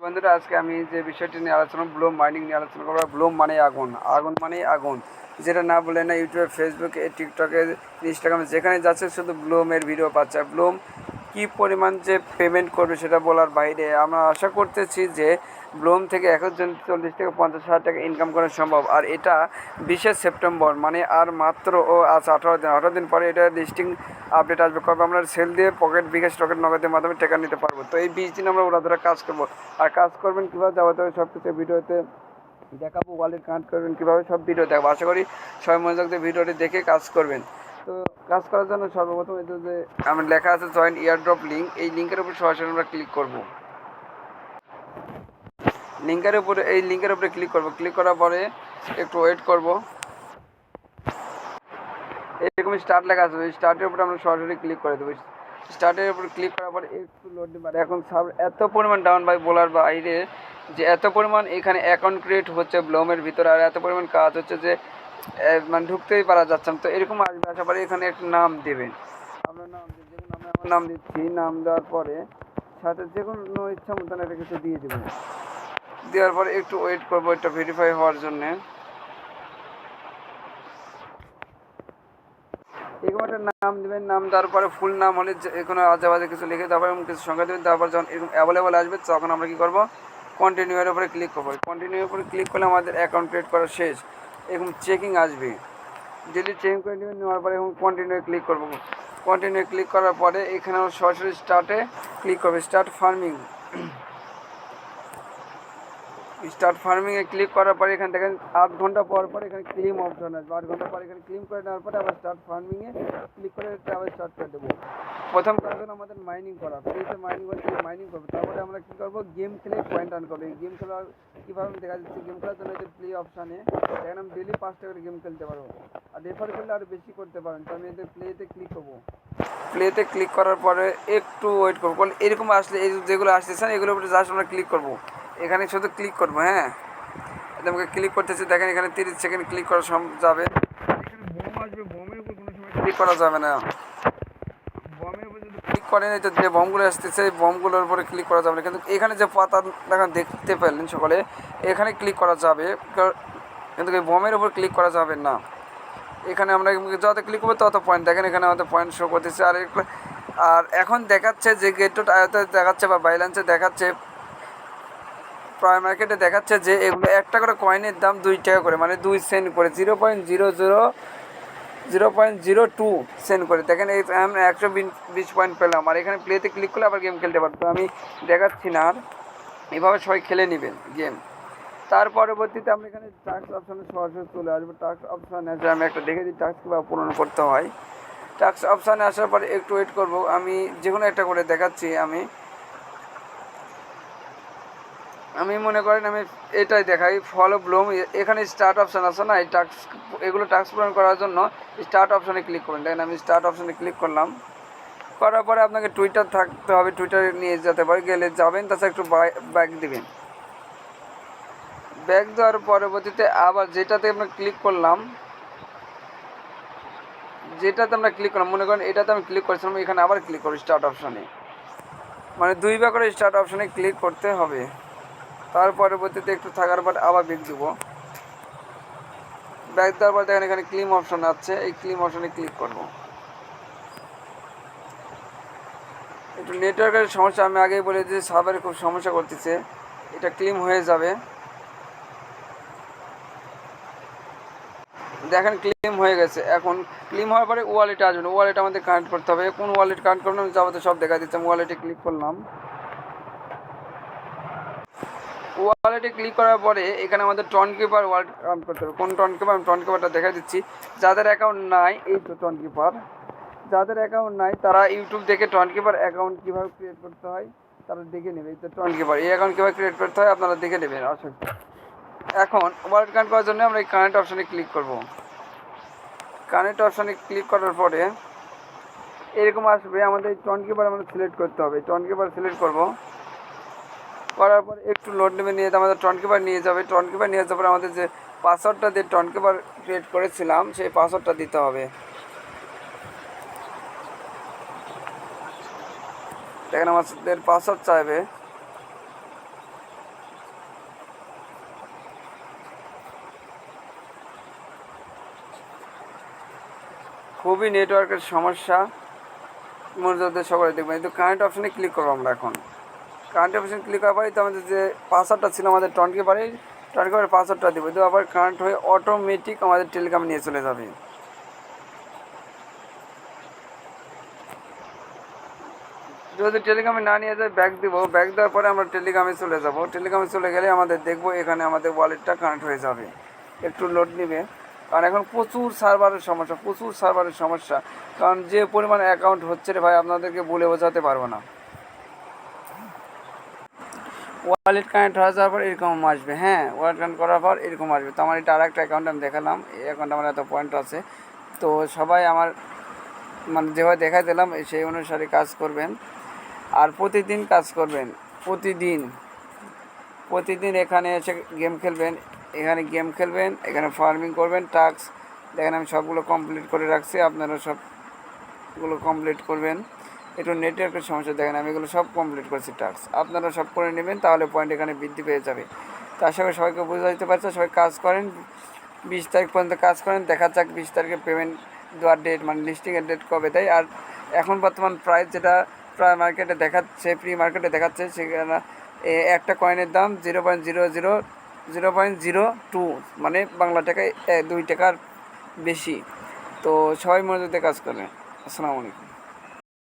বন্ধুরা, আজকে আমি যে বিষয়টি নিয়ে আলোচনা ব্লুম মাইনিং নিয়ে আলোচনা করবো। ব্লুম মানে আগুন, আগুন মানে আগুন। যেটা না বলে না, ইউটিউবে, ফেসবুকে, টিকটকে, ইনস্টাগ্রামে যেখানে যাচ্ছে শুধু ব্লুমের ভিডিও পাচ্ছে। ব্লুম কী পরিমাণ যে পেমেন্ট করবে সেটা বলার বাইরে। আমরা আশা করতেছি যে ব্লুম থেকে একজন 40 থেকে 50 হাজার টাকা ইনকাম করা সম্ভব। আর এটা 20শে সেপ্টেম্বর, মানে আর মাত্র আজ 18 দিন পরে এটা লিস্টিং আপডেট আসবে। কবে আমরা সেল দিয়ে পকেট বিকাশ রকেট নগদের মাধ্যমে টাকা নিতে পারবো। তো এই 20 দিন আমরা ওরা কাজ করবো। আর কাজ করবেন কীভাবে যাওয়াতে হবে সব কিছু ভিডিওতে দেখাবো। ওয়ালেট কানেক্ট করবেন কীভাবে সব ভিডিও দেখাবো। আশা করি সবাই মনোযোগ দিয়ে ভিডিওটি দেখে কাজ করবেন। তো কাজ করার জন্য সর্বপ্রথম এই যে আমার লেখা আছে জয়েন ইয়ারড্রপ লিঙ্ক, এই লিঙ্কের উপর সরাসরি আমরা ক্লিক করব। এই লিঙ্কের উপরে ক্লিক করব। ক্লিক করার পরে একটু ওয়েট করব। এরকম স্টার্ট লেখা আছে, ওই স্টার্টের উপরে আমরা সরাসরি ক্লিক করে দেবো। স্টার্টের উপরে ক্লিক করার পরে একটু লোড দিতে পারে। এখন এত পরিমাণ ডাউন বাই বলার বাইরে যে এত পরিমাণ এখানে অ্যাকাউন্ট ক্রিয়েট হচ্ছে ব্লুমের ভিতরে, আর এত পরিমাণ কাজ হচ্ছে যে মানে ঢুকতেই পারা যাচ্ছে না। তো এরকম আসবে, আসার পরে এখানে একটা নাম দেবেন। আপনার নাম দিয়ে, যেমন আমি আমার নাম দিচ্ছি। নাম দেওয়ার পরে সাথে যে কোনো ইচ্ছা মতন একটা কিছু দিয়ে দেবেন। দেওয়ার পরে একটু ওয়েট করবো এটা ভেরিফাই হওয়ার জন্যে। এরকম একটা নাম দেবেন। নাম দেওয়ার পরে ফুল নাম হলে যে কোনো আজেবাজে কিছু লিখে দেওয়ার পরে কিছু সংখ্যা দেবেন। তারপর যখন এরকম অ্যাভেলেবল আসবে তখন আমরা কী করবো, কন্টিনিউয়ের উপরে ক্লিক করবো। কন্টিনিউয়ের উপরে ক্লিক করলে আমাদের অ্যাকাউন্ট ক্রিয়েট করা শেষ। এরকম চেকিং আসবে, ডেলি চেকিং করে নেবেন। নেওয়ার পরে এখন কন্টিনিউয়ে ক্লিক করবো। কন্টিনিউ ক্লিক করার পরে এখানে আমরা সরাসরি স্টার্টে ক্লিক করবো। স্টার্ট ফার্মিংয়ে ক্লিক করার পরে এখান থেকে 8 ঘন্টা পর পর এখানে ক্লেম অপশন আসবে। 8 ঘন্টা পর এখানে ক্লেম করে নেওয়ার পরে আবার স্টার্ট ফার্মিংয়ে ক্লিক করে আবার স্টার্ট করে দেবো। প্রথম কাজ হলো আমাদের মাইনিং করা। ফ্রিতে মাইনিং করবো। তারপরে আমরা কী করবো, গেম খেলে পয়েন্ট আর্ন করবো। এই গেম খেলার কীভাবে দেখা যাচ্ছে, গেম খেলার জন্য এদের প্লে অপশানে এখানে আমি ডেলি 5টা করে গেম খেলতে পারবো। আর রেফার করলে আরও বেশি করতে পারেন। তো আমি এদের প্লেতে ক্লিক করবো। প্লেতে ক্লিক করার পরে একটু ওয়েট করবো। এরকম আসলে এই যেগুলো আসতেছে না, এগুলোর উপরে জাস্ট আমরা ক্লিক করবো। এখানে শুধু ক্লিক করবো। হ্যাঁ, আমাকে ক্লিক করতেছি। দেখেন এখানে 30 সেকেন্ড ক্লিক করা যাবে। এখানে বম আসবে, বমের উপর কোনো সময় ক্লিক করা যাবে না। বমের উপর যদি ক্লিক করেন, এটা যে বমগুলো আসতেছে এই বমগুলোর উপরে ক্লিক করা যাবে না। কিন্তু এখানে যে পাতা দেখেন দেখতে পেলেন সকলে, এখানে ক্লিক করা যাবে, কিন্তু এই বমের উপর ক্লিক করা যাবে না। এখানে আমরা যত ক্লিক করবো তত পয়েন্ট, দেখেন এখানে আমাদের পয়েন্ট শো করতেছে। আর এখন দেখাচ্ছে যে গেট আয়তে দেখাচ্ছে বা বাইল্যান্সে দেখাচ্ছে, প্রাইম মার্কেটে দেখাচ্ছে যে এগুলো একটা করে কয়েনের দাম 2 টাকা করে, মানে 2 সেন্ট করে, 0.02 সেন্ট করে। দেখেন এই আমি 120 পয়েন্ট পেলাম। আর এখানে প্লেতে ক্লিক করলে আবার গেম খেলতে পারবো। আমি দেখাচ্ছি না, আর এভাবে সবাই খেলে নেবেন গেম। তার পরবর্তীতে আমরা এখানে টাস্ক অপশানে সরাসরি চলে আসবো। টাস্ক অপশানে যে আমি একটা দেখে দিই টাস্ক কীভাবে পূরণ করতে হয়। টাস্ক অপশানে আসার পরে একটু ওয়েট করবো। আমি যে কোনো একটা করে দেখাচ্ছি। আমি মনে করেন আমি এটাই দেখাই, ফলো ব্লুম। এখানে স্টার্ট অপশান আছে না, এই এগুলো টাস্ক পূরণ করার জন্য স্টার্ট অপশানে ক্লিক করবেন। দেখেন আমি স্টার্ট অপশানে ক্লিক করলাম। করার পরে আপনাকে টুইটার থাকতে হবে, টুইটারে নিয়ে যেতে পারে, গেলে যাবেন। তাছাড়া একটু ব্যাক দিবেন। ব্যাক দেওয়ার পরবর্তীতে আবার যেটাতে আমরা ক্লিক করলাম, মনে করেন এটাতে আমি ক্লিক করেছিলাম, এখানে আবার ক্লিক করব স্টার্ট অপশানে। মানে 2বার করে স্টার্ট অপশানে ক্লিক করতে হবে। তার পরবর্তীতে একটু থাকার পর আবার ব্যাক দেবো। ব্যাক দেওয়ার পর দেখেন এখানে ক্লেম অপশান আছে, এই ক্লেম অপশানে ক্লিক করব। একটু নেটওয়ার্কের সমস্যা, আমি আগেই বলে যে সার্ভারে খুব সমস্যা করতেছে। এটা ক্লেম হয়ে যাবে। দেখেন ক্লেম হয়ে গেছে। এখন ক্লেম হওয়ার পরে ওয়ালেটে আসবেন। ওয়ালেট আমাদের কানেক্ট করতে হবে। কোন ওয়ালেট কানেক্ট করবেন আমি যাবতে সব দেখা দিচ্ছি। আমি ওয়ালেটে ক্লিক করলাম। ওয়ালেটে ক্লিক করার পরে এখানে আমাদের টন কিপার ওয়ালেট কানেক্ট করতে হবে। কোন টন কিপার, আমি টন কিপারটা দেখা দিচ্ছি। যাদের অ্যাকাউন্ট নাই, এই তো টন কিপার। যাদের অ্যাকাউন্ট নাই তারা ইউটিউব দেখে টন কিপার অ্যাকাউন্ট কীভাবে ক্রিয়েট করতে হয় তারা দেখে নেবে। এই তো টন কিপার, এই অ্যাকাউন্ট কীভাবে ক্রিয়েট করতে হয় আপনারা দেখে নেবেন। এখন ওয়ালেট কানেক্ট করার জন্য আমরা এই কানেক্ট অপশানে ক্লিক করব। কানেক্ট অপশানে ক্লিক করার পরে এরকম আসবে। আমাদের এই টন কিপার আমাদের সিলেক্ট করতে হবে। টন কিপার সিলেক্ট করব। করার পর একটু লোড নেমে নিয়ে আমাদের টন কিপার নিয়ে যাবে। টন কিপার নিয়ে যাওয়ার পরে আমাদের যে পাসওয়ার্ডটা দিয়ে টন কিপার ক্রিয়েট করেছিলাম সেই পাসওয়ার্ডটা দিতে হবে। দেখেন আমাদের পাসওয়ার্ড চাইবে। খুবই নেটওয়ার্কের সমস্যা মনোযোগ সবাই দেখবেন। কিন্তু কারেন্ট অপশানে ক্লিক করবো আমরা এখন। কারেন্ট অপশানে ক্লিক করার পরেই তো আমাদের যে পাসওয়ার্ডটা ছিল আমাদের টনকিপারের পাসওয়ার্ডটা দেবো, তো আবার কারেন্ট হয়ে অটোমেটিক আমাদের টেলিগ্রামে নিয়ে চলে যাবে। যদি টেলিগ্রামে না নিয়ে যায় ব্যাক দেবো, ব্যাক দেওয়ার পরে আমরা টেলিগ্রামে চলে যাব। টেলিগ্রামে চলে গেলে আমাদের দেখবো এখানে আমাদের ওয়ালেটটা কানেক্ট হয়ে যাবে। একটু লোড নেবে, কারণ এখন প্রচুর সার্ভারের সমস্যা। কারণ যে পরিমাণ অ্যাকাউন্ট হচ্ছে রে ভাই, আপনাদেরকে বলে বোঝাতে পারবো না। ওয়ালেট কানেক্ট হয়ে যাওয়ার পর এরকম আসবে। হ্যাঁ, ওয়ালেট কানেক্ট করার পর এরকম আসবে। তো আমার এটা আর একটা অ্যাকাউন্ট আমি দেখালাম, এই অ্যাকাউন্টে আমার এত পয়েন্ট আছে। তো সবাই আমার মানে যেভাবে দেখাই দিলাম সেই অনুসারে কাজ করবেন, আর প্রতিদিন কাজ করবেন। প্রতিদিন এখানে এসে গেম খেলবেন, এখানে ফার্মিং করবেন। টাস্ক দেখেন আমি সবগুলো কমপ্লিট করে রাখছি, আপনারা সবগুলো কমপ্লিট করবেন। একটু নেটওয়ার্কের সমস্যা দেখেন, আমি এগুলো সব কমপ্লিট করছি টাস্ক, আপনারা সব করে নেবেন, তাহলে পয়েন্ট এখানে বৃদ্ধি পেয়ে যাবে। তো আশা করি সবাইকে বোঝা দিতে পারছে। সবাই কাজ করেন, 20 তারিখ পর্যন্ত কাজ করেন। দেখা যাক 20 তারিখে পেমেন্ট দেওয়ার ডেট, মানে লিস্টিংয়ের ডেট কবে দেয়। আর এখন বর্তমান প্রাইস যেটা প্রায় মার্কেটে দেখাচ্ছে, ফ্রি মার্কেটে দেখাচ্ছে, সেখানে একটা কয়েনের দাম 0.02, মানে বাংলা টাকায় 2 টাকার বেশি। তো সবাই মনোযোগ দিয়ে কাজ করবেন। আসসালামু আলাইকুম।